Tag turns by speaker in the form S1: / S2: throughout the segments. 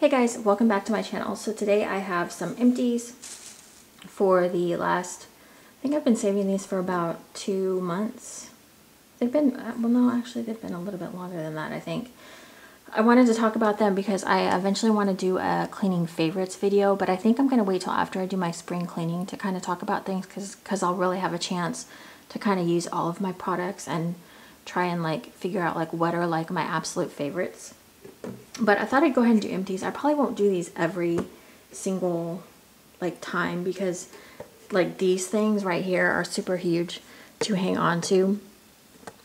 S1: Hey guys, welcome back to my channel. So today I have some Empties for the last, I think I've been saving these for about 2 months. They've been, well no, actually they've been a little bit longer than that, I think. I wanted to talk about them because I eventually want to do a cleaning favorites video, but I think I'm going to wait till after I do my spring cleaning to kind of talk about things because I'll really have a chance to kind of use all of my products and try and like figure out like what are like my absolute favorites. But I thought I'd go ahead and do Empties. I probably won't do these every single like time because like these things right here are super huge to hang on to.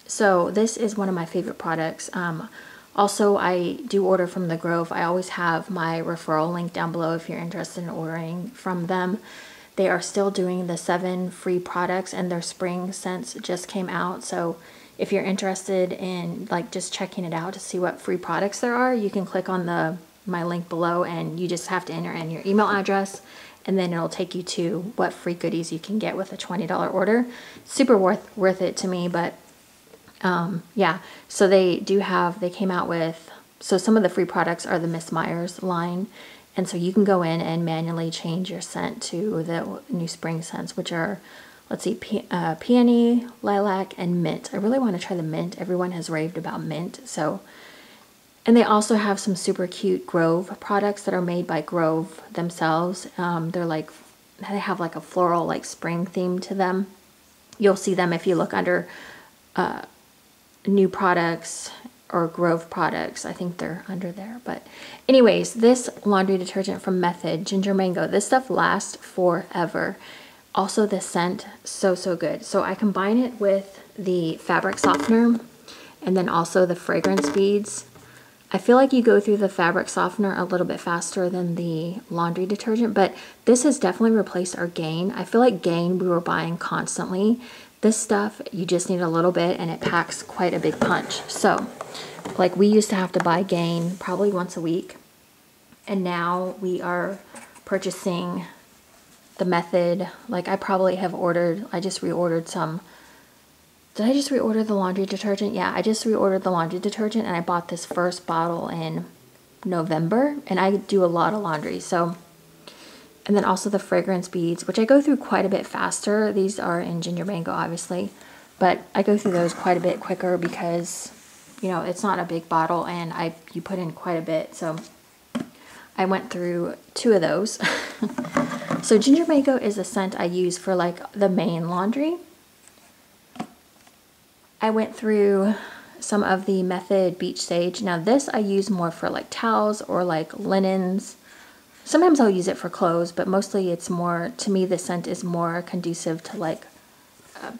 S1: So this is one of my favorite products. Also, I do order from the Grove. I always have my referral link down below if you're interested in ordering from them. They are still doing the 7 free products and their spring scents just came out. So if you're interested in like just checking it out to see what free products there are, you can click on my link below and you just have to enter in your email address and then it'll take you to what free goodies you can get with a $20 order. Super worth it to me, but yeah, so they came out with, so some of the free products are the Miss Meyers line. And so you can go in and manually change your scent to the new spring scents, which are, let's see, peony, lilac, and mint. I really want to try the mint. Everyone has raved about mint. So, and they also have some super cute Grove products that are made by Grove themselves. They're like, they have like a floral, like spring theme to them. You'll see them if you look under new products or Grove products. I think they're under there. But anyways, this laundry detergent from Method, Ginger Mango, this stuff lasts forever. Also the scent, so good. So I combine it with the fabric softener and then also the fragrance beads. I feel like you go through the fabric softener a little bit faster than the laundry detergent, but this has definitely replaced our Gain. I feel like Gain we were buying constantly. This stuff, you just need a little bit and it packs quite a big punch. So like we used to have to buy Gain probably once a week, and now we are purchasing the Method. Like I probably have ordered, I just reordered some. Did I just reorder the laundry detergent? Yeah, I just reordered the laundry detergent and I bought this first bottle in November, and I do a lot of laundry. So, and then also the fragrance beads, which I go through quite a bit faster. These are in Ginger Mango, obviously, but I go through those quite a bit quicker because, you know, it's not a big bottle and you put in quite a bit. So I went through 2 of those. So Ginger Mango is a scent I use for like the main laundry. I went through some of the Method Beach Sage. Now this I use more for like towels or like linens. Sometimes I'll use it for clothes, but mostly it's more, to me the scent is more conducive to like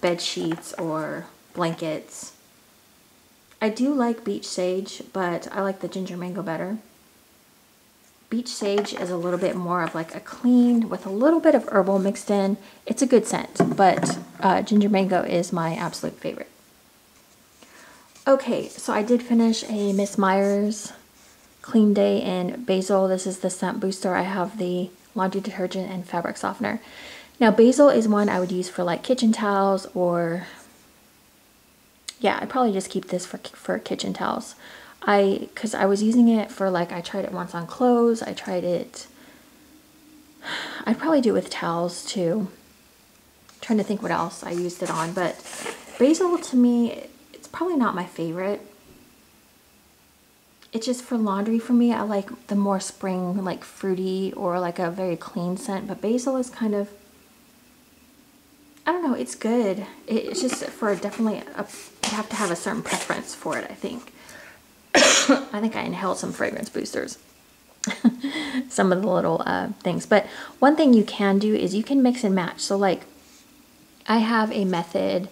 S1: bed sheets or blankets. I do like Beach Sage, but I like the Ginger Mango better. Beach Sage is a little bit more of like a clean with a little bit of herbal mixed in. It's a good scent, but Ginger Mango is my absolute favorite. Okay, so I did finish a Miss Meyers Clean Day in Basil. This is the scent booster. I have the laundry detergent and fabric softener. Now basil is one I would use for like kitchen towels, or yeah, I'd probably just keep this for kitchen towels. Because I was using it for like, I tried it once on clothes. I tried it, I'd probably do it with towels too. I'm trying to think what else I used it on, but basil to me, it's probably not my favorite. It's just for laundry for me. I like the more spring, like fruity or like a very clean scent, but basil is kind of, I don't know, it's good. It's just for definitely, you have to have a certain preference for it, I think. I think I inhaled some fragrance boosters. Some of the little things. But one thing you can do is you can mix and match. So like I have a Method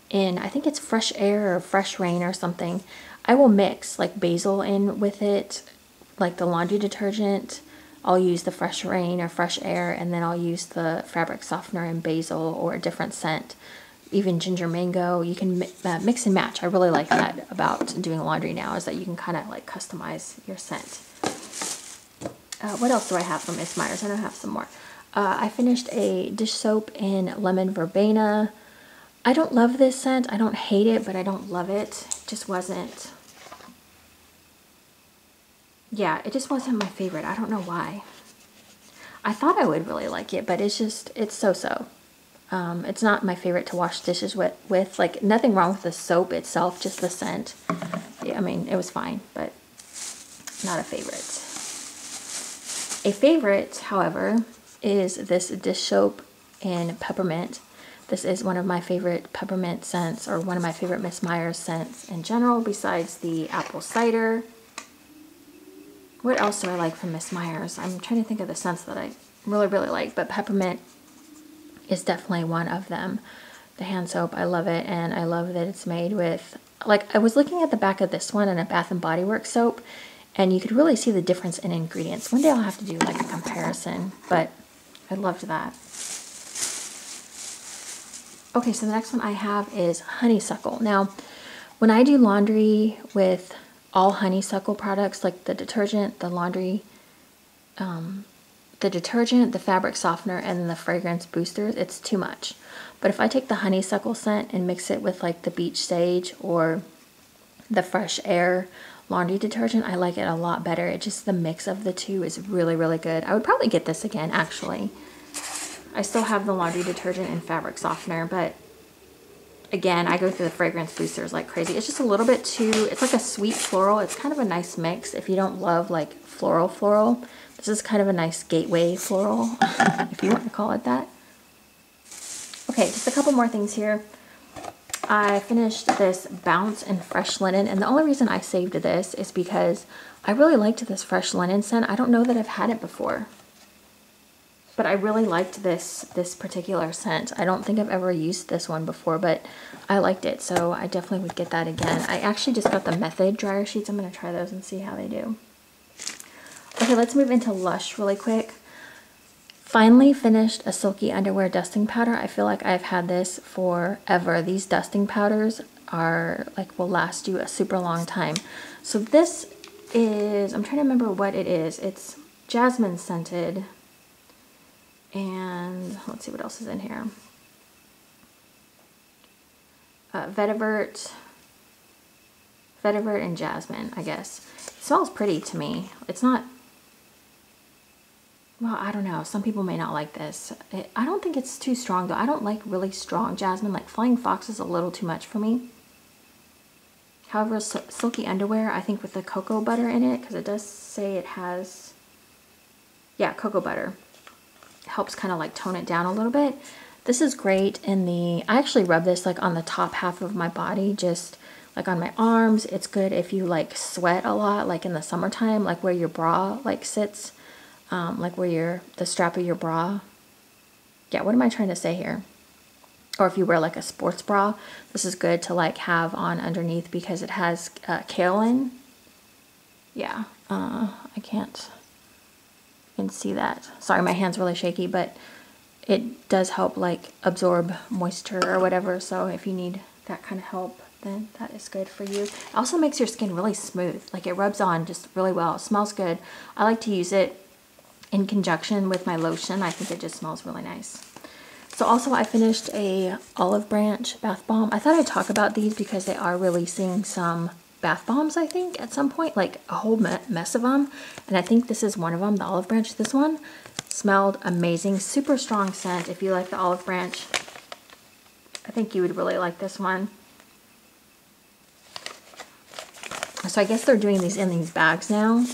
S1: in, I think it's Fresh Air or Fresh Rain or something. I will mix like basil in with it, like the laundry detergent. I'll use the Fresh Rain or Fresh Air, and then I'll use the fabric softener and basil or a different scent. Even Ginger Mango, you can mix and match. I really like that about doing laundry now, is that you can kind of like customize your scent. What else do I have from Miss Meyers? I know I have some more. I finished a dish soap in Lemon Verbena. I don't love this scent. I don't hate it, but I don't love it. It just wasn't yeah, it just wasn't my favorite. I don't know why. I thought I would really like it, but it's just, it's so-so. It's not my favorite to wash dishes with. Like, nothing wrong with the soap itself, just the scent. Yeah, I mean, it was fine, but not a favorite. A favorite, however, is this dish soap in peppermint. This is one of my favorite peppermint scents, or one of my favorite Miss Meyers scents in general, besides the apple cider. What else do I like from Miss Meyers? I'm trying to think of the scents that I really, really like, but peppermint is definitely one of them. The hand soap, I love it, and I love that it's made with, like, I was looking at the back of this one and a Bath & Body Works soap, and you could really see the difference in ingredients. One day I'll have to do like a comparison, but I loved that. Okay, so the next one I have is honeysuckle. Now, when I do laundry with all honeysuckle products, like the detergent, the laundry, the detergent, the fabric softener, and then the fragrance boosters, it's too much. But if I take the honeysuckle scent and mix it with like the beach sage or the fresh air laundry detergent, I like it a lot better. It just, the mix of the two is really, really good. I would probably get this again, actually. I still have the laundry detergent and fabric softener, but again, I go through the fragrance boosters like crazy. It's just a little bit too, it's like a sweet floral. It's kind of a nice mix. If you don't love like floral, this is kind of a nice gateway floral, if you want to call it that. Okay, just a couple more things here. I finished this Bounce and Fresh Linen, and the only reason I saved this is because I really liked this Fresh Linen scent. I don't know that I've had it before, but I really liked this particular scent. I don't think I've ever used this one before, but I liked it, so I definitely would get that again. I actually just got the Method dryer sheets. I'm going to try those and see how they do. Okay, let's move into Lush really quick. Finally finished a Silky Underwear Dusting Powder. I feel like I've had this forever. These dusting powders are like, will last you a super long time. So this is, I'm trying to remember what it is. It's jasmine scented. And let's see what else is in here. Vetiver and jasmine, I guess. It smells pretty to me. It's not, well, I don't know. Some people may not like this. I don't think it's too strong, though. I don't like really strong jasmine. Like Flying Fox is a little too much for me. However, Silky Underwear, I think with the cocoa butter in it, because it does say it has, yeah, cocoa butter. Helps kind of like tone it down a little bit. This is great in the, I actually rub this like on the top half of my body, just like on my arms. It's good if you like sweat a lot, like in the summertime, like where your bra like sits. Like where the strap of your bra. Yeah, what am I trying to say here? Or if you wear like a sports bra, this is good to like have on underneath because it has kaolin. Yeah, I can't even see that. Sorry, my hand's really shaky, but it does help like absorb moisture or whatever. So if you need that kind of help, then that is good for you. It also makes your skin really smooth. Like it rubs on just really well. It smells good. I like to use it in conjunction with my lotion. I think it just smells really nice. So also I finished a Olive Branch bath bomb. I thought I'd talk about these because they are releasing some bath bombs, I think, at some point, like a whole mess of them. And I think this is one of them, the Olive Branch. This one smelled amazing, super strong scent. If you like the Olive Branch, I think you would really like this one. So I guess they're doing these in these bags now.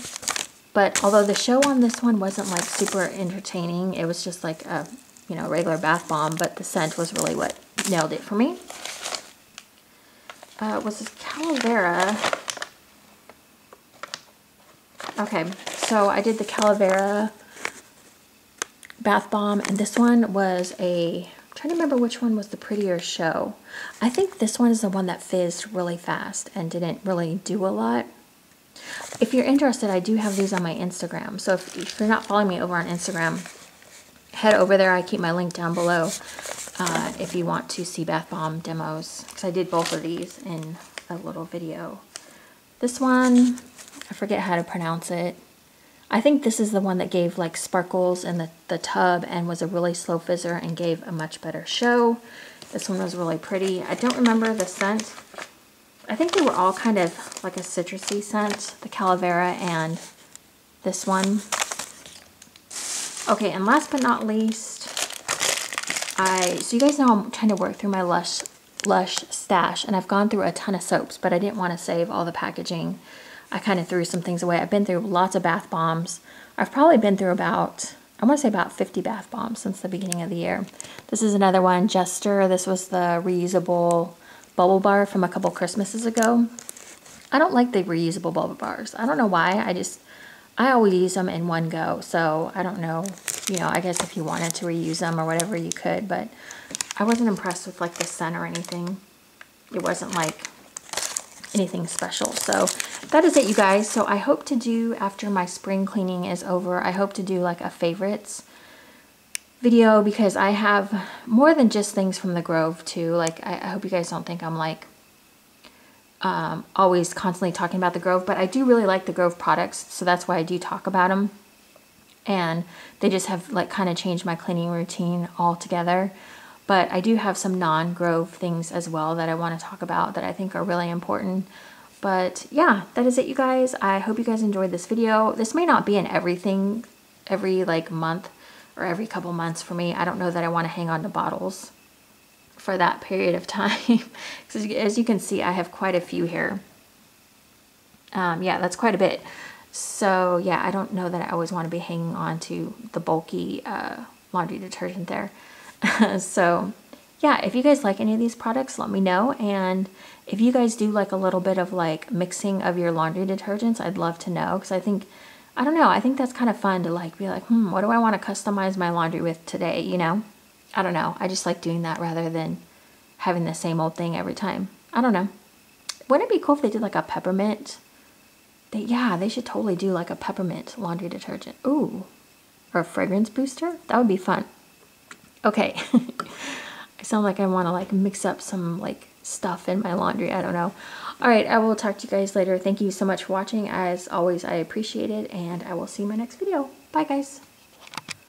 S1: But although the show on this one wasn't like super entertaining, it was just like a, you know, regular bath bomb, but the scent was really what nailed it for me. Was this Calavera. Okay, so I did the Calavera bath bomb, and this one was I'm trying to remember which one was the prettier show. I think this one is the one that fizzed really fast and didn't really do a lot. If you're interested, I do have these on my Instagram. So if you're not following me over on Instagram, head over there. I keep my link down below if you want to see bath bomb demos. Because I did both of these in a little video. This one, I forget how to pronounce it. I think this is the one that gave like sparkles in the tub and was a really slow fizzer and gave a much better show. This one was really pretty. I don't remember the scent. I think they were all kind of like a citrusy scent, the Calavera and this one. Okay, and last but not least, so you guys know I'm trying to work through my Lush stash, and I've gone through a ton of soaps, but I didn't want to save all the packaging. I kind of threw some things away. I've been through lots of bath bombs. I've probably been through about, I want to say about 50 bath bombs since the beginning of the year. This is another one, Jester. This was the reusable bubble bar from a couple Christmases ago. I don't like the reusable bubble bars. I don't know why. I always use them in one go. So I don't know, you know, I guess if you wanted to reuse them or whatever you could, but I wasn't impressed with like the scent or anything. It wasn't like anything special. So that is it, you guys. So I hope to do, after my spring cleaning is over, I hope to do like a favorites video, because I have more than just things from the Grove too. Like I hope you guys don't think I'm like always constantly talking about the Grove, but I do really like the Grove products, so that's why I do talk about them. And they just have like kind of changed my cleaning routine altogether. But I do have some non-Grove things as well that I want to talk about that I think are really important. But yeah, that is it, you guys. I hope you guys enjoyed this video. This may not be in everything every like month or every couple months for me. I don't know that I want to hang on to bottles for that period of time. Because as you can see, I have quite a few here. Yeah, that's quite a bit. So yeah, I don't know that I always want to be hanging on to the bulky laundry detergent there. So yeah, if you guys like any of these products, let me know. And if you guys do like a little bit of like mixing of your laundry detergents, I'd love to know. Because I don't know, I think that's kind of fun to like be like, what do I want to customize my laundry with today, you know? I don't know. I just like doing that rather than having the same old thing every time. I don't know. Wouldn't it be cool if they did like a peppermint? Yeah, they should totally do like a peppermint laundry detergent. Ooh, or a fragrance booster? That would be fun. Okay. I sound like I want to like mix up some like stuff in my laundry. I don't know. All right, I will talk to you guys later. Thank you so much for watching. As always, I appreciate it, and I will see you in my next video. Bye, guys.